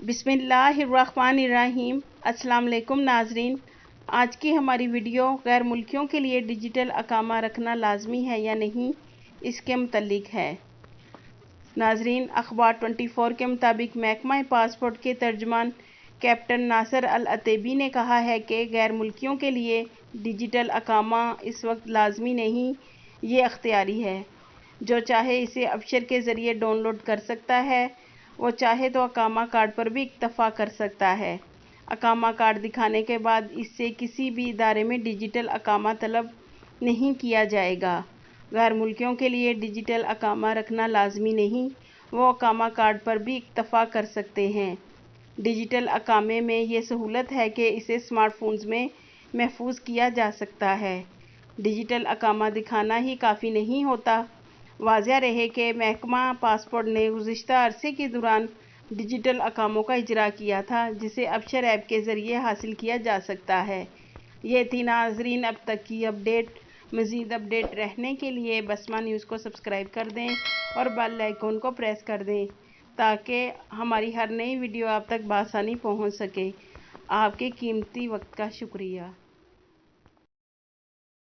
बिस्मिल्लाहिर्रहमानिर्रहीम। अस्सलाम वालेकुम नाजरीन। आज की हमारी वीडियो गैर मुल्कियों के लिए डिजिटल अकामा रखना लाजमी है या नहीं, इसके मुतल्लिक है। नाजरीन, अखबार 24 के मुताबिक महकमा पासपोर्ट के तर्जुमान कैप्टन नासिर अल अतैबी ने कहा है कि गैर मुल्कियों के लिए डिजिटल अकामा इस वक्त लाजमी नहीं, ये अख्तियारी है। जो चाहे इसे अबशर के ज़रिए डाउनलोड कर सकता है, वो चाहे तो अकामा कार्ड पर भी इक्तफ़ा कर सकता है। अकामा कार्ड दिखाने के बाद इससे किसी भी इदारे में डिजिटल अकामा तलब नहीं किया जाएगा। गैर मुल्कियों के लिए डिजिटल अकामा रखना लाजमी नहीं, वो अकामा कार्ड पर भी इक्तफ़ा कर सकते हैं। डिजिटल अकामे में ये सहूलत है कि इसे स्मार्टफोन्स में महफूज किया जा सकता है। डिजिटल अकामा दिखाना ही काफ़ी नहीं होता। वाज़ेह रहे कि महकमा पासपोर्ट ने गुज़िश्ता अरसे के दौरान डिजिटल अकामों का इजरा किया था, जिसे अबशर ऐप के ज़रिए हासिल किया जा सकता है। ये थी नाजरीन अब तक की अपडेट। मज़ीद अपडेट रहने के लिए बसमा न्यूज़ को सब्सक्राइब कर दें और बेल आइकन को प्रेस कर दें, ताकि हमारी हर नई वीडियो आप तक बआसानी पहुंच सके। आपके कीमती वक्त का शुक्रिया।